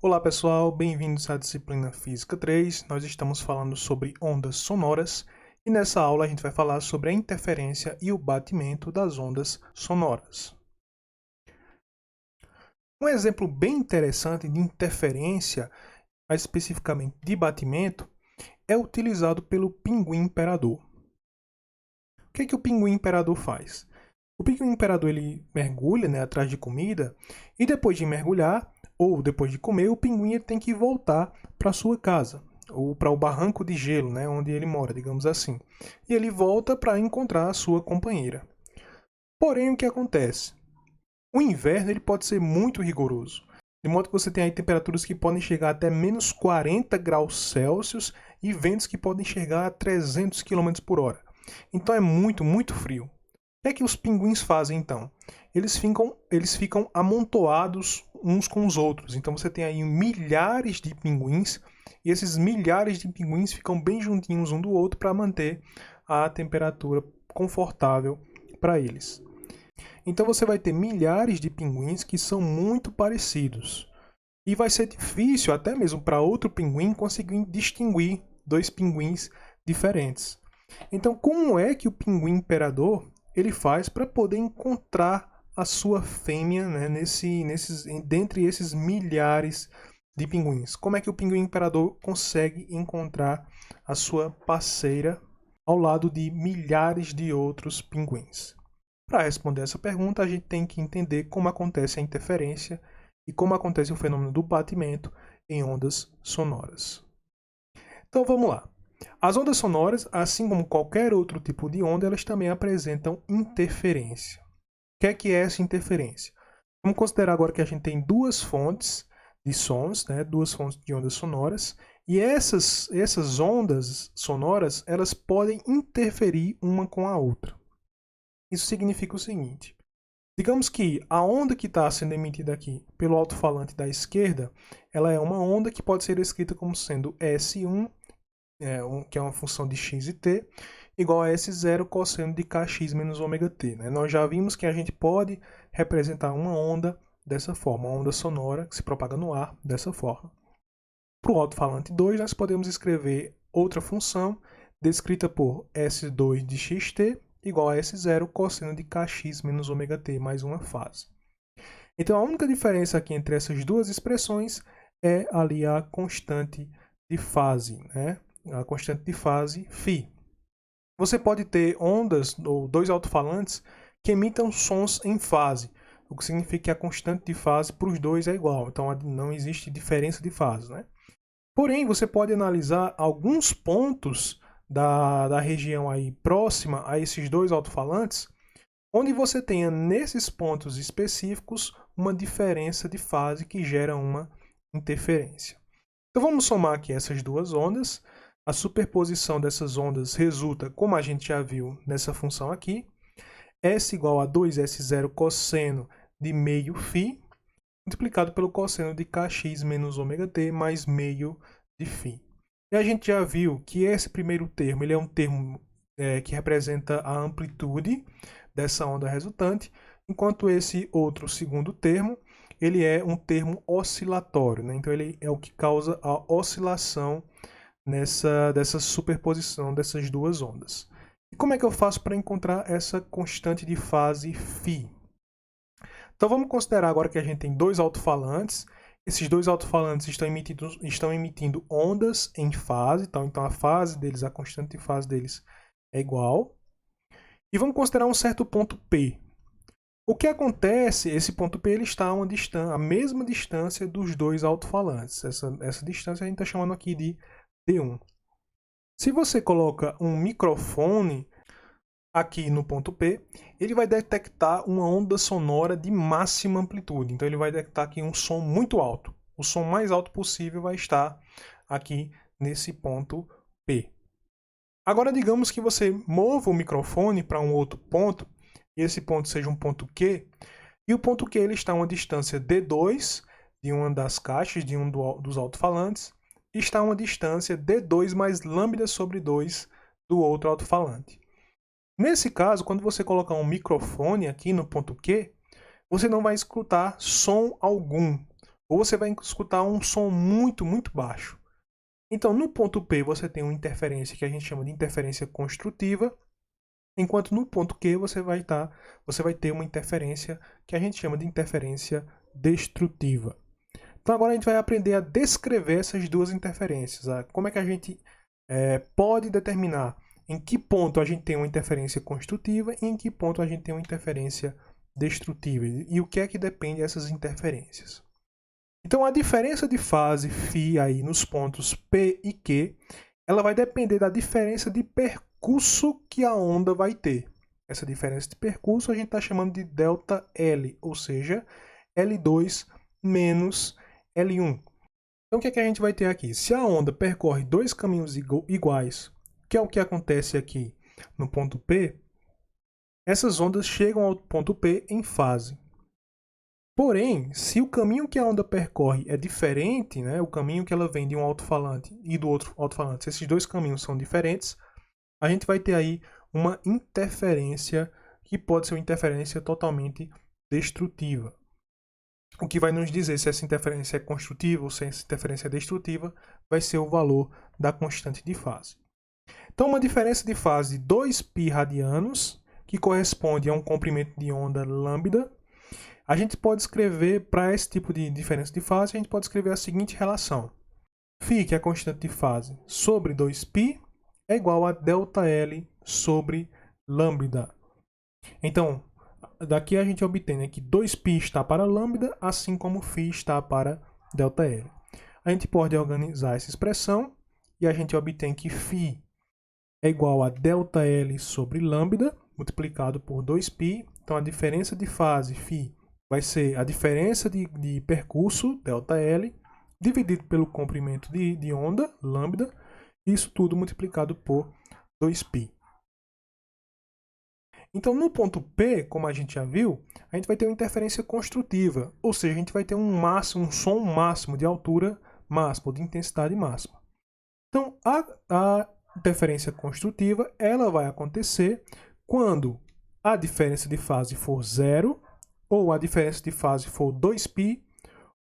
Olá pessoal, bem-vindos à disciplina Física 3. Nós estamos falando sobre ondas sonoras e nessa aula a gente vai falar sobre a interferência e o batimento das ondas sonoras. Um exemplo bem interessante de interferência, mais especificamente de batimento, é utilizado pelo pinguim imperador. O que o pinguim imperador faz? O pinguim imperador ele mergulha, atrás de comida e depois de mergulhar ou depois de comer, o pinguim tem que voltar para sua casa ou para o barranco de gelo, onde ele mora, digamos assim. E ele volta para encontrar a sua companheira. Porém, o que acontece? O inverno ele pode ser muito rigoroso, de modo que você tem aí temperaturas que podem chegar até menos 40 graus Celsius e ventos que podem chegar a 300 km por hora. Então é muito, muito frio. O que os pinguins fazem então? Eles ficam amontoados uns com os outros. Então você tem aí milhares de pinguins e esses milhares de pinguins ficam bem juntinhos um do outro para manter a temperatura confortável para eles. Então você vai ter milhares de pinguins que são muito parecidos. E vai ser difícil até mesmo para outro pinguim conseguir distinguir dois pinguins diferentes. Então como é que o pinguim imperador ele faz para poder encontrar a sua fêmea, dentre esses milhares de pinguins? Como é que o pinguim imperador consegue encontrar a sua parceira ao lado de milhares de outros pinguins? Para responder essa pergunta, a gente tem que entender como acontece a interferência e como acontece o fenômeno do batimento em ondas sonoras. Então vamos lá. As ondas sonoras, assim como qualquer outro tipo de onda, elas também apresentam interferência. O que é essa interferência? Vamos considerar agora que a gente tem duas fontes de sons, duas fontes de ondas sonoras, e essas ondas sonoras elas podem interferir uma com a outra. Isso significa o seguinte: digamos que a onda que está sendo emitida aqui pelo alto-falante da esquerda, ela é uma onda que pode ser escrita como sendo S1, que é uma função de x e t, igual a S0 cosseno de kx menos ômega t. Nós já vimos que a gente pode representar uma onda dessa forma, uma onda sonora que se propaga no ar dessa forma. Para o alto-falante 2, nós podemos escrever outra função descrita por S2 de xt igual a S0 cosseno de kx menos ômega t mais uma fase. Então a única diferença aqui entre essas duas expressões é ali a constante de fase, a constante de fase φ. Você pode ter ondas ou dois alto-falantes que emitam sons em fase, o que significa que a constante de fase para os dois é igual, então não existe diferença de fase. Porém, você pode analisar alguns pontos da região aí próxima a esses dois alto-falantes, onde você tenha nesses pontos específicos uma diferença de fase que gera uma interferência. Então vamos somar aqui essas duas ondas. A superposição dessas ondas resulta, como a gente já viu nessa função aqui, S igual a 2S0 cosseno de meio φ, multiplicado pelo cosseno de kx menos ômega t mais meio de φ. E a gente já viu que esse primeiro termo ele é um termo que representa a amplitude dessa onda resultante, enquanto esse outro segundo termo ele é um termo oscilatório. Então ele é o que causa a oscilação dessa superposição dessas duas ondas. E como é que eu faço para encontrar essa constante de fase φ? Então vamos considerar agora que a gente tem dois alto-falantes. Esses dois alto-falantes estão emitindo ondas em fase, então a fase deles, a constante de fase deles é igual. E vamos considerar um certo ponto P. O que acontece, esse ponto P ele está a mesma distância dos dois alto-falantes. Essa distância a gente está chamando aqui de D1. Se você coloca um microfone aqui no ponto P, ele vai detectar uma onda sonora de máxima amplitude. Então ele vai detectar aqui um som muito alto. O som mais alto possível vai estar aqui nesse ponto P. Agora digamos que você mova o microfone para um outro ponto, e esse ponto seja um ponto Q, e o ponto Q ele está a uma distância D2 de uma das caixas de um dos alto-falantes, e está a uma distância D2 mais lambda sobre 2 do outro alto-falante. Nesse caso, quando você colocar um microfone aqui no ponto Q, você não vai escutar som algum. ou você vai escutar um som muito, muito baixo. Então, no ponto P, você tem uma interferência que a gente chama de interferência construtiva, enquanto no ponto Q você vai ter uma interferência que a gente chama de interferência destrutiva. Então agora a gente vai aprender a descrever essas duas interferências. Como é que a gente pode determinar em que ponto a gente tem uma interferência construtiva e em que ponto a gente tem uma interferência destrutiva. E o que é que depende dessas interferências. Então a diferença de fase φ aí nos pontos P e Q, ela vai depender da diferença de percurso que a onda vai ter. Essa diferença de percurso a gente está chamando de ΔL, ou seja, L2 menos L1. Então o que é que a gente vai ter aqui? Se a onda percorre dois caminhos iguais, que é o que acontece aqui no ponto P, essas ondas chegam ao ponto P em fase. Porém, se o caminho que a onda percorre é diferente, né, o caminho que ela vem de um alto-falante e do outro alto-falante, se esses dois caminhos são diferentes, a gente vai ter aí uma interferência que pode ser uma interferência totalmente destrutiva. O que vai nos dizer se essa interferência é construtiva ou se essa interferência é destrutiva vai ser o valor da constante de fase. Então, uma diferença de fase de 2π radianos, que corresponde a um comprimento de onda lambda, a gente pode escrever, para esse tipo de diferença de fase, a gente pode escrever a seguinte relação. Φ, que é a constante de fase, sobre 2π, é igual a ΔL sobre lambda. Então, daqui a gente obtém que 2π está para lambda, assim como φ está para ΔL. A gente pode organizar essa expressão e a gente obtém que φ é igual a ΔL sobre lambda, multiplicado por 2π. Então, a diferença de fase, φ, vai ser a diferença de percurso, ΔL, dividido pelo comprimento de onda, lambda, isso tudo multiplicado por 2π. Então, no ponto P, como a gente já viu, a gente vai ter uma interferência construtiva, ou seja, a gente vai ter um som máximo de altura máxima, de intensidade máxima. Então, a interferência construtiva ela vai acontecer quando a diferença de fase for zero, ou a diferença de fase for 2π,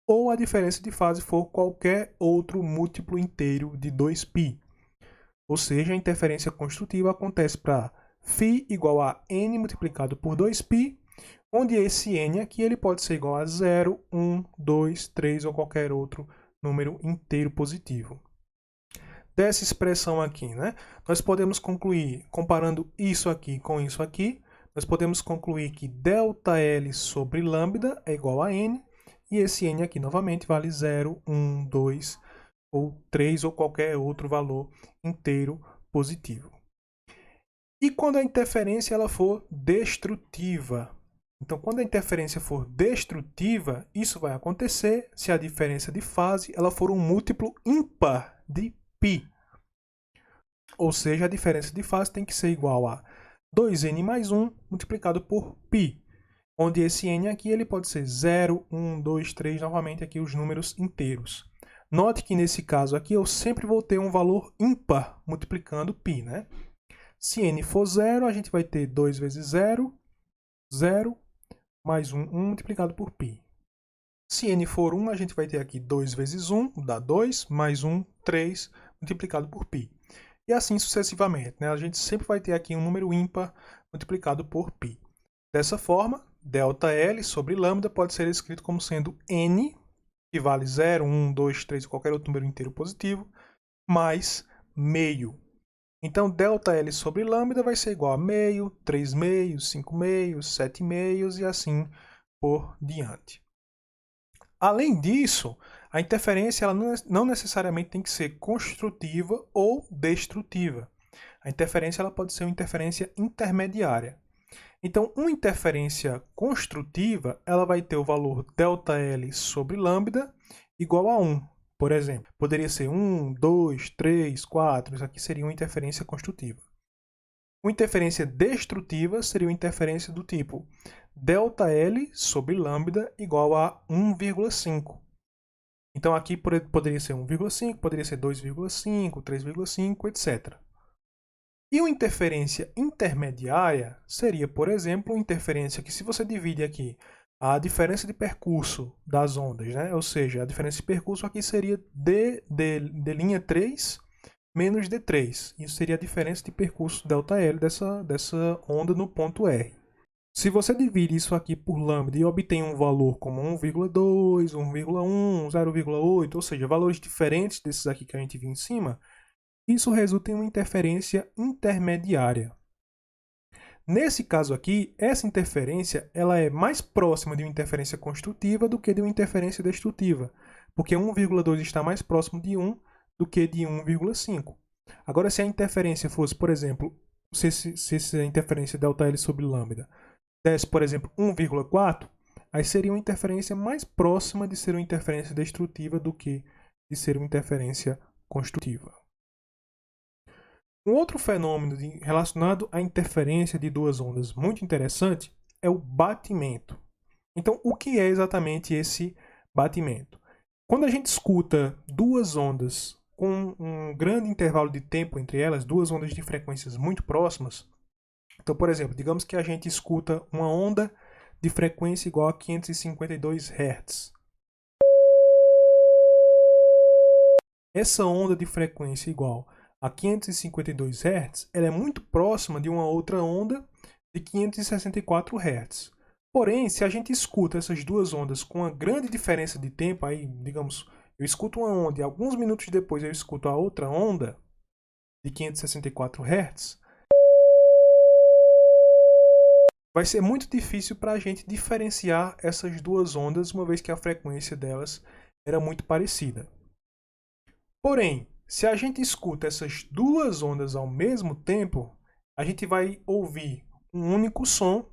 ou a diferença de fase for qualquer outro múltiplo inteiro de 2π. Ou seja, a interferência construtiva acontece para φ igual a n multiplicado por 2π, onde esse n aqui ele pode ser igual a 0, 1, 2, 3 ou qualquer outro número inteiro positivo. Dessa expressão aqui, né, nós podemos concluir, comparando isso aqui com isso aqui, nós podemos concluir que ΔL sobre lambda é igual a n, e esse n aqui novamente vale 0, 1, 2 ou 3 ou qualquer outro valor inteiro positivo. E quando a interferência ela for destrutiva? Então, quando a interferência for destrutiva, isso vai acontecer se a diferença de fase ela for um múltiplo ímpar de π. Ou seja, a diferença de fase tem que ser igual a 2n mais 1 multiplicado por π, onde esse n aqui ele pode ser 0, 1, 2, 3, novamente aqui os números inteiros. Note que nesse caso aqui eu sempre vou ter um valor ímpar multiplicando π, né? Se n for 0, a gente vai ter 2 vezes 0, 0, mais 1, 1 multiplicado por π. Se n for 1, a gente vai ter aqui 2 vezes 1, dá 2, mais 1, 3, multiplicado por π. E assim sucessivamente, né? A gente sempre vai ter aqui um número ímpar multiplicado por π. Dessa forma, ΔL sobre lambda pode ser escrito como sendo n, que vale 0, 1, 2, 3 ou qualquer outro número inteiro positivo, mais meio. Então, ΔL sobre lambda vai ser igual a meio, 3 meios, 5 meios, 7 meios e assim por diante. Além disso, a interferência ela não necessariamente tem que ser construtiva ou destrutiva. A interferência ela pode ser uma interferência intermediária. Então, uma interferência construtiva ela vai ter o valor ΔL sobre lambda igual a 1. Por exemplo, poderia ser 1, 2, 3, 4, isso aqui seria uma interferência construtiva. Uma interferência destrutiva seria uma interferência do tipo ΔL sobre lambda igual a 1,5. Então aqui poderia ser 1,5, poderia ser 2,5, 3,5, etc. E uma interferência intermediária seria, por exemplo, uma interferência que se você divide aqui a diferença de percurso das ondas, né? Ou seja, a diferença de percurso aqui seria d' 3 menos d3. Isso seria a diferença de percurso ΔL dessa onda no ponto R. Se você divide isso aqui por lambda e obtém um valor como 1,2, 1,1, 0,8, ou seja, valores diferentes desses aqui que a gente viu em cima, isso resulta em uma interferência intermediária. Nesse caso aqui, essa interferência ela é mais próxima de uma interferência construtiva do que de uma interferência destrutiva, porque 1,2 está mais próximo de 1 do que de 1,5. Agora, se a interferência fosse, por exemplo, se a interferência ΔL sobre lambda desse, por exemplo, 1,4, aí seria uma interferência mais próxima de ser uma interferência destrutiva do que de ser uma interferência construtiva. Um outro fenômeno relacionado à interferência de duas ondas muito interessante é o batimento. Então, o que é exatamente esse batimento? Quando a gente escuta duas ondas com um grande intervalo de tempo entre elas, duas ondas de frequências muito próximas, então, por exemplo, digamos que a gente escuta uma onda de frequência igual a 552 Hz. Essa onda de frequência igual a 552 Hz, ela é muito próxima de uma outra onda de 564 Hz. Porém, se a gente escuta essas duas ondas com uma grande diferença de tempo, aí, digamos, eu escuto uma onda e alguns minutos depois eu escuto a outra onda de 564 Hz, vai ser muito difícil para a gente diferenciar essas duas ondas, uma vez que a frequência delas era muito parecida. Porém, se a gente escuta essas duas ondas ao mesmo tempo, a gente vai ouvir um único som.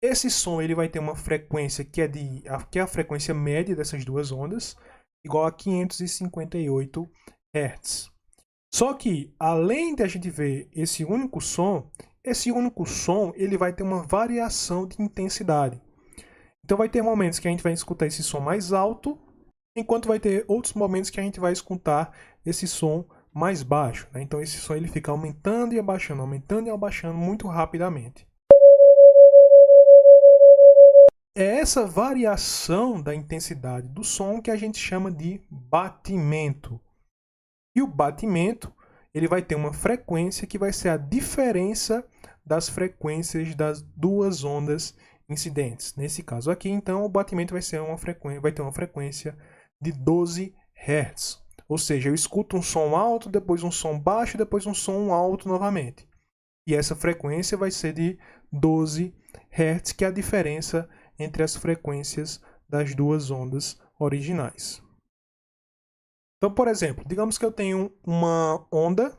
Esse som ele vai ter uma frequência que é a frequência média dessas duas ondas, igual a 558 Hz. Só que, além de a gente ver esse único som ele vai ter uma variação de intensidade. Então vai ter momentos que a gente vai escutar esse som mais alto, enquanto vai ter outros momentos que a gente vai escutar esse som mais baixo, né? Então esse som ele fica aumentando e abaixando muito rapidamente. É essa variação da intensidade do som que a gente chama de batimento. E o batimento ele vai ter uma frequência que vai ser a diferença das frequências das duas ondas incidentes. Nesse caso aqui, então, o batimento vai ter uma frequência de 12 Hz. Ou seja, eu escuto um som alto, depois um som baixo, depois um som alto novamente. E essa frequência vai ser de 12 Hz, que é a diferença entre as frequências das duas ondas originais. Então, por exemplo, digamos que eu tenho uma onda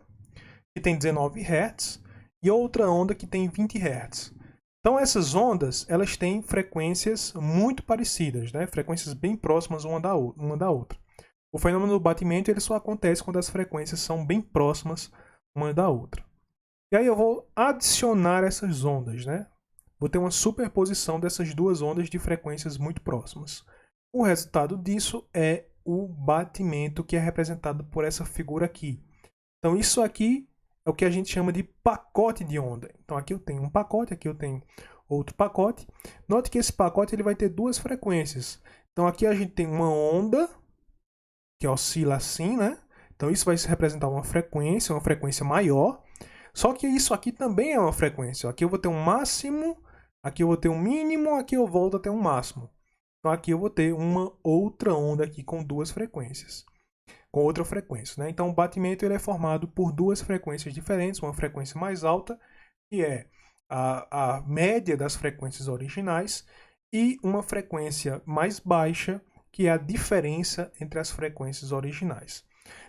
que tem 19 Hz e outra onda que tem 20 Hz. Então, essas ondas elas têm frequências muito parecidas, né? Frequências bem próximas uma da outra. O fenômeno do batimento ele só acontece quando as frequências são bem próximas uma da outra. E aí eu vou adicionar essas ondas, né? Vou ter uma superposição dessas duas ondas de frequências muito próximas. O resultado disso é o batimento, que é representado por essa figura aqui. Então isso aqui é o que a gente chama de pacote de onda. Então aqui eu tenho um pacote, aqui eu tenho outro pacote. Note que esse pacote ele vai ter duas frequências. Então aqui a gente tem uma onda que oscila assim, né? Então isso vai representar uma frequência maior. Só que isso aqui também é uma frequência. Aqui eu vou ter um máximo, aqui eu vou ter um mínimo, aqui eu volto a ter um máximo. Então aqui eu vou ter uma outra onda aqui com duas frequências, com outra frequência, né? Então o batimento ele é formado por duas frequências diferentes, uma frequência mais alta, que é a média das frequências originais, e uma frequência mais baixa, que é a diferença entre as frequências originais.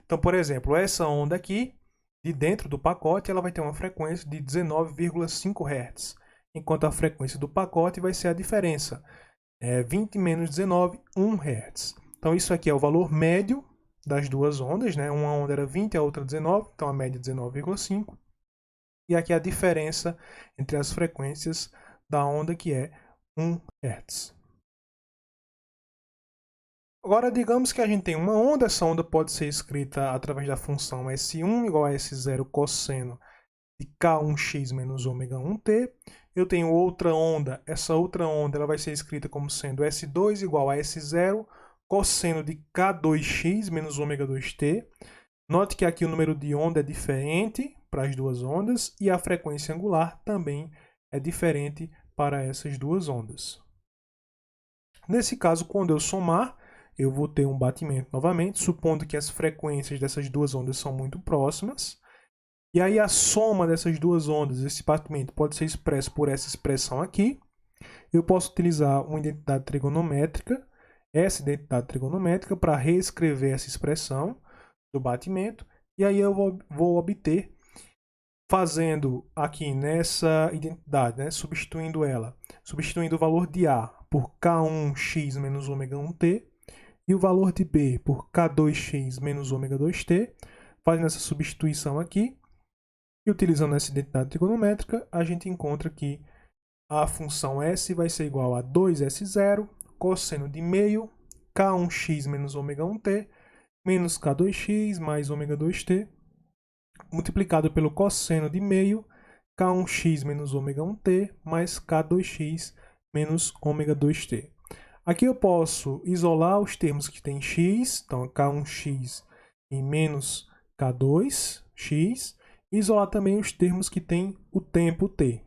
Então, por exemplo, essa onda aqui, de dentro do pacote, ela vai ter uma frequência de 19,5 Hz, enquanto a frequência do pacote vai ser a diferença. 20 menos 19, 1 Hz. Então isso aqui é o valor médio das duas ondas, né? Uma onda era 20 e a outra 19, então a média é 19,5. E aqui a diferença entre as frequências da onda, que é 1 Hz. Agora, digamos que a gente tem uma onda, essa onda pode ser escrita através da função S1 igual a S0 cosseno de K1x menos ômega 1t, eu tenho outra onda. Essa outra onda ela vai ser escrita como sendo S2 igual a S0 cosseno de K2x menos ômega 2t. Note que aqui o número de onda é diferente para as duas ondas e a frequência angular também é diferente para essas duas ondas. Nesse caso, quando eu somar, eu vou ter um batimento novamente, supondo que as frequências dessas duas ondas são muito próximas. E aí a soma dessas duas ondas, esse batimento, pode ser expresso por essa expressão aqui. Eu posso utilizar uma identidade trigonométrica, essa identidade trigonométrica, para reescrever essa expressão do batimento. E aí eu vou obter, fazendo aqui nessa identidade, né, substituindo o valor de A por K1x menos ômega 1t, e o valor de B por K2x menos ômega 2t, fazendo essa substituição aqui, e utilizando essa identidade trigonométrica, a gente encontra que a função S vai ser igual a 2S0 cosseno de meio K1x menos ômega 1t menos K2x mais ômega 2t multiplicado pelo cosseno de meio K1x menos ômega 1t mais K2x menos ômega 2t. Aqui eu posso isolar os termos que têm x, então K1x e menos K2x, e isolar também os termos que têm o tempo t.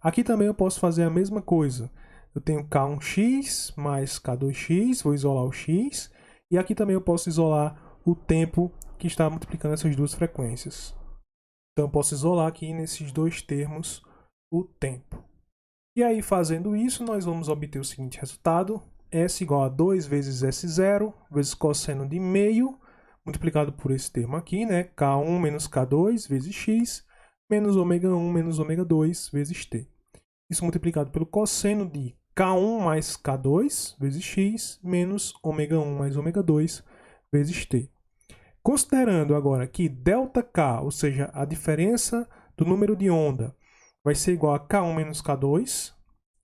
Aqui também eu posso fazer a mesma coisa. Eu tenho K1x mais K2x, vou isolar o x, e aqui também eu posso isolar o tempo que está multiplicando essas duas frequências. Então eu posso isolar aqui nesses dois termos o tempo. E aí, fazendo isso, nós vamos obter o seguinte resultado: S igual a 2 vezes S0 vezes cosseno de meio, multiplicado por esse termo aqui, né? K1 menos K2 vezes x, menos ômega 1 menos ômega 2 vezes t. Isso multiplicado pelo cosseno de K1 mais K2 vezes x, menos ômega 1 mais ômega 2 vezes t. Considerando agora que ΔK, ou seja, a diferença do número de onda, vai ser igual a K1 menos K2,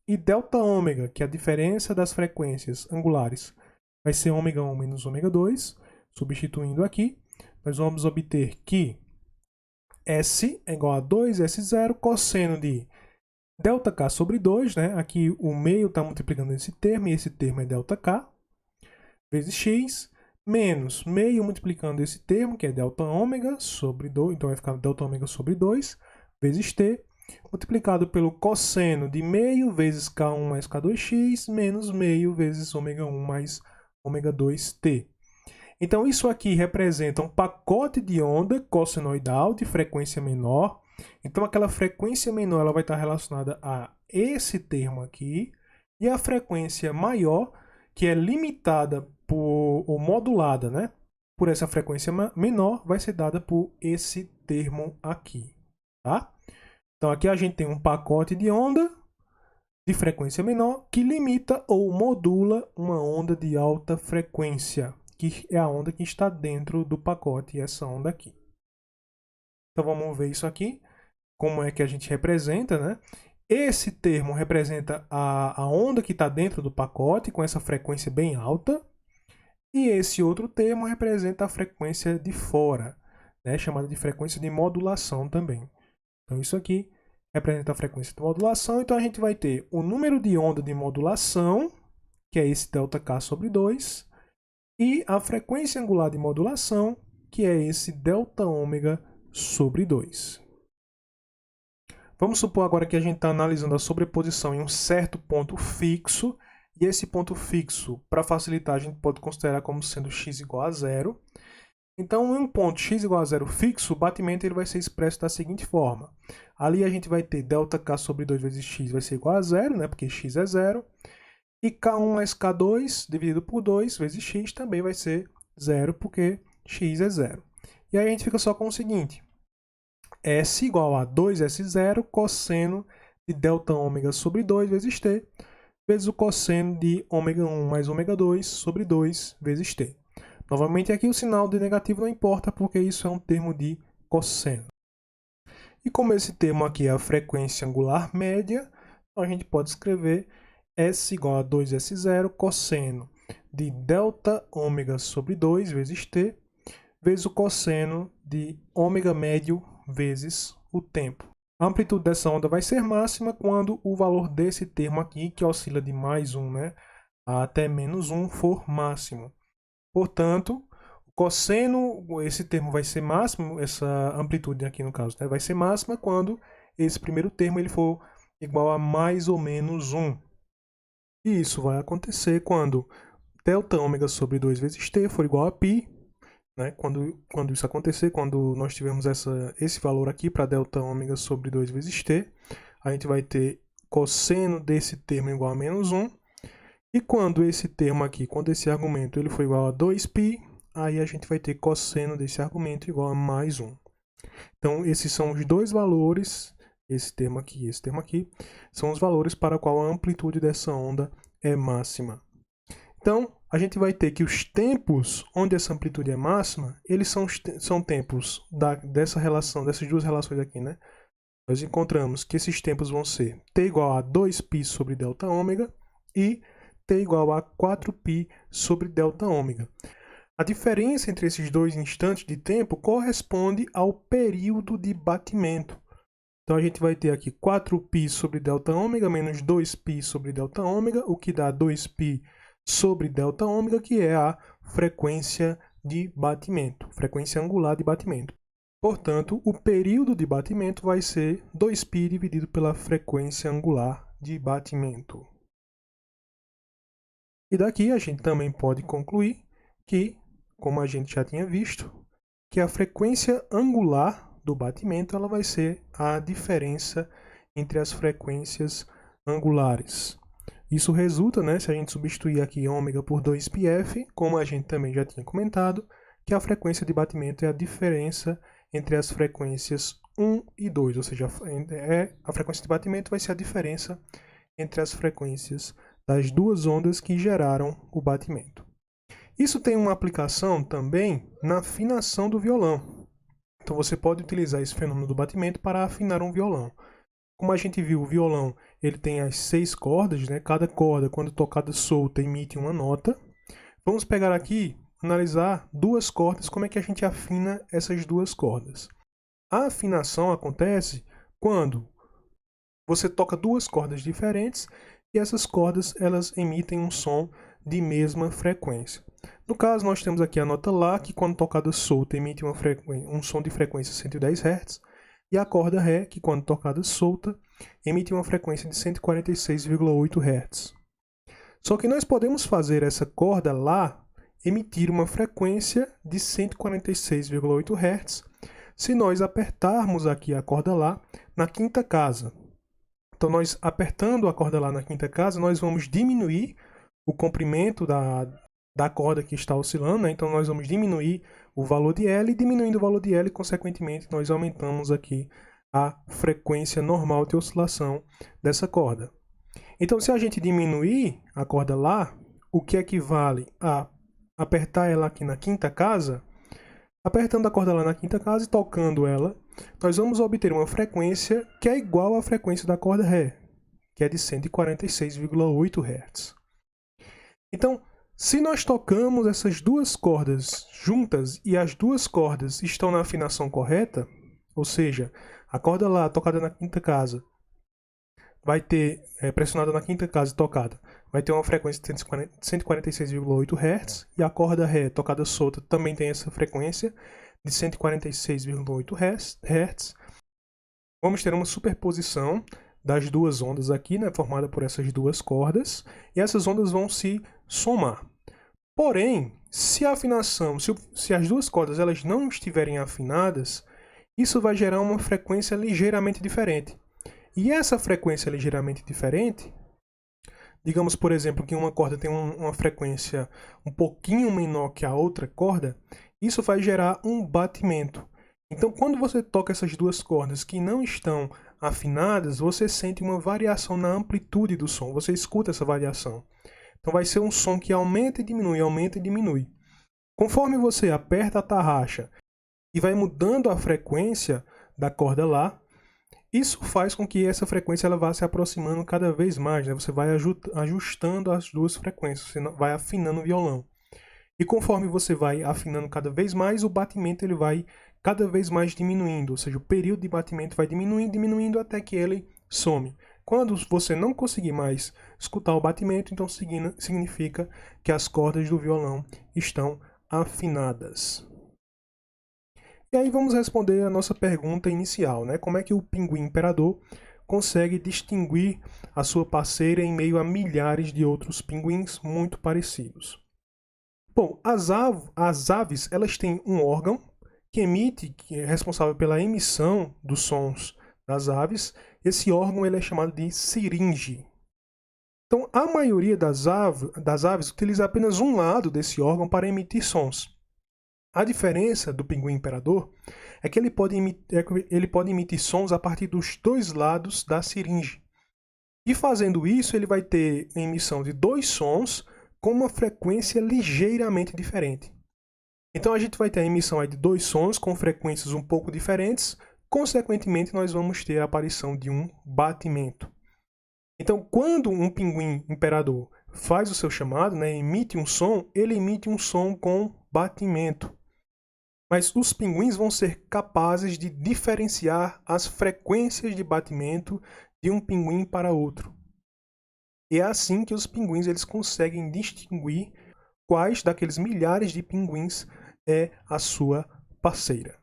e ΔΩ, que é a diferença das frequências angulares, vai ser ômega 1 menos ômega 2, substituindo aqui, nós vamos obter que S é igual a 2S0 cosseno de ΔK sobre 2, né? Aqui o meio está multiplicando esse termo, e esse termo é ΔK, vezes x, menos meio multiplicando esse termo, que é ΔΩ sobre 2, então vai ficar ΔΩ sobre 2, vezes t, multiplicado pelo cosseno de meio vezes K1 mais K2x, menos meio vezes ômega 1 mais ômega 2t. Então isso aqui representa um pacote de onda cossenoidal de frequência menor. Então aquela frequência menor ela vai estar relacionada a esse termo aqui, e a frequência maior, que é limitada ou modulada, né, por essa frequência menor, vai ser dada por esse termo aqui, tá? Então aqui a gente tem um pacote de onda de frequência menor que limita ou modula uma onda de alta frequência, que é a onda que está dentro do pacote, essa onda aqui. Então vamos ver isso aqui, como é que a gente representa, né? Esse termo representa a onda que está dentro do pacote, com essa frequência bem alta, e esse outro termo representa a frequência de fora, né? Chamada de frequência de modulação também. Então isso aqui representa a frequência de modulação, então a gente vai ter o número de onda de modulação, que é esse ΔK sobre 2, e a frequência angular de modulação, que é esse ΔΩ sobre 2. Vamos supor agora que a gente está analisando a sobreposição em um certo ponto fixo, e esse ponto fixo, para facilitar, a gente pode considerar como sendo x igual a 0. Então, em um ponto x igual a 0 fixo, o batimento ele vai ser expresso da seguinte forma. Ali a gente vai ter ΔK sobre 2 vezes x vai ser igual a 0, né, porque x é 0. E K1 mais K2 dividido por 2 vezes x também vai ser 0, porque x é 0. E aí a gente fica só com o seguinte. S igual a 2S0 cosseno de ΔΩ sobre 2 vezes t, vezes o cosseno de ômega 1 mais ômega 2 sobre 2 vezes t. Novamente aqui o sinal de negativo não importa, porque isso é um termo de cosseno. E como esse termo aqui é a frequência angular média, a gente pode escrever S igual a 2S0 cosseno de ΔΩ sobre 2 vezes t, vezes o cosseno de ômega médio vezes o tempo. A amplitude dessa onda vai ser máxima quando o valor desse termo aqui, que oscila de mais 1, né, até menos 1, for máximo. Portanto, o cosseno, esse termo vai ser máximo, essa amplitude aqui no caso, né, vai ser máxima quando esse primeiro termo ele for igual a mais ou menos 1. E isso vai acontecer quando delta ômega sobre 2 vezes t for igual a π, né? Quando isso acontecer, quando nós tivermos esse valor aqui para delta ômega sobre 2 vezes t, a gente vai ter cosseno desse termo igual a menos 1. E quando esse termo aqui, quando esse argumento ele for igual a 2π, aí a gente vai ter cosseno desse argumento igual a mais 1. Então, esses são os dois valores, esse termo aqui e esse termo aqui, são os valores para qual a amplitude dessa onda é máxima. Então, a gente vai ter que os tempos onde essa amplitude é máxima, eles são tempos dessa relação, dessas duas relações aqui, né? Nós encontramos que esses tempos vão ser t igual a 2π sobre delta ômega e t igual a 4π sobre delta ômega. A diferença entre esses dois instantes de tempo corresponde ao período de batimento. Então, a gente vai ter aqui 4π sobre delta ômega menos 2π sobre delta ômega, o que dá 2π sobre delta ômega, que é a frequência de batimento, frequência angular de batimento. Portanto, o período de batimento vai ser 2π dividido pela frequência angular de batimento. E daqui a gente também pode concluir que, como a gente já tinha visto, que a frequência angular do batimento ela vai ser a diferença entre as frequências angulares. Isso resulta, né, se a gente substituir aqui ômega por 2πf, como a gente também já tinha comentado, que a frequência de batimento é a diferença entre as frequências 1 e 2, ou seja, a frequência de batimento vai ser a diferença entre as frequências das duas ondas que geraram o batimento. Isso tem uma aplicação também na afinação do violão. Então você pode utilizar esse fenômeno do batimento para afinar um violão. Como a gente viu, o violão ele tem as 6 cordas, né? Cada corda, quando tocada solta, emite uma nota. Vamos pegar aqui, analisar duas cordas, como é que a gente afina essas duas cordas. A afinação acontece quando você toca duas cordas diferentes e essas cordas elas emitem um som de mesma frequência. No caso, nós temos aqui a nota Lá, que quando tocada solta emite um som de frequência 110 Hz, e a corda Ré, que quando tocada solta emite uma frequência de 146,8 Hz. Só que nós podemos fazer essa corda Lá emitir uma frequência de 146,8 Hz se nós apertarmos aqui a corda Lá na quinta casa. Então, nós apertando a corda Lá na quinta casa, nós vamos diminuir o comprimento da corda que está oscilando, né? Então nós vamos diminuir o valor de L, e diminuindo o valor de L, consequentemente, nós aumentamos aqui a frequência normal de oscilação dessa corda. Então, se a gente diminuir a corda Lá, o que equivale a apertar ela aqui na quinta casa, apertando a corda Lá na quinta casa e tocando ela, nós vamos obter uma frequência que é igual à frequência da corda Ré, que é de 146,8 Hz. Então, se nós tocamos essas duas cordas juntas e as duas cordas estão na afinação correta, ou seja, a corda Lá tocada na quinta casa vai ter, pressionada na quinta casa e tocada, vai ter uma frequência de 146,8 Hz, e a corda Ré tocada solta também tem essa frequência de 146,8 Hz. Vamos ter uma superposição das duas ondas aqui, né, formada por essas duas cordas, e essas ondas vão se somar. Porém, se a afinação, se as duas cordas elas não estiverem afinadas, isso vai gerar uma frequência ligeiramente diferente. E essa frequência ligeiramente diferente, digamos, por exemplo, que uma corda tem uma frequência um pouquinho menor que a outra corda, isso vai gerar um batimento. Então, quando você toca essas duas cordas que não estão afinadas, você sente uma variação na amplitude do som, você escuta essa variação. Então vai ser um som que aumenta e diminui, aumenta e diminui. Conforme você aperta a tarraxa e vai mudando a frequência da corda Lá, isso faz com que essa frequência ela vá se aproximando cada vez mais, né? Você vai ajustando as duas frequências, você vai afinando o violão. E conforme você vai afinando cada vez mais, o batimento ele vai cada vez mais diminuindo, ou seja, o período de batimento vai diminuindo, diminuindo até que ele some. Quando você não conseguir mais escutar o batimento, então significa que as cordas do violão estão afinadas. E aí vamos responder a nossa pergunta inicial, né? Como é que o pinguim imperador consegue distinguir a sua parceira em meio a milhares de outros pinguins muito parecidos? Bom, as aves elas têm um órgão que é responsável pela emissão dos sons das aves. Esse órgão ele é chamado de siringe. Então, a maioria das aves utiliza apenas um lado desse órgão para emitir sons. A diferença do pinguim imperador é que ele pode emitir sons a partir dos dois lados da siringe. E fazendo isso, ele vai ter a emissão de dois sons com uma frequência ligeiramente diferente. Então a gente vai ter a emissão de dois sons com frequências um pouco diferentes, consequentemente nós vamos ter a aparição de um batimento. Então quando um pinguim imperador faz o seu chamado, né, emite um som, ele emite um som com batimento. Mas os pinguins vão ser capazes de diferenciar as frequências de batimento de um pinguim para outro. E é assim que os pinguins eles conseguem distinguir quais daqueles milhares de pinguins é a sua parceira.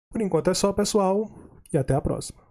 Por enquanto é só, pessoal, e até a próxima.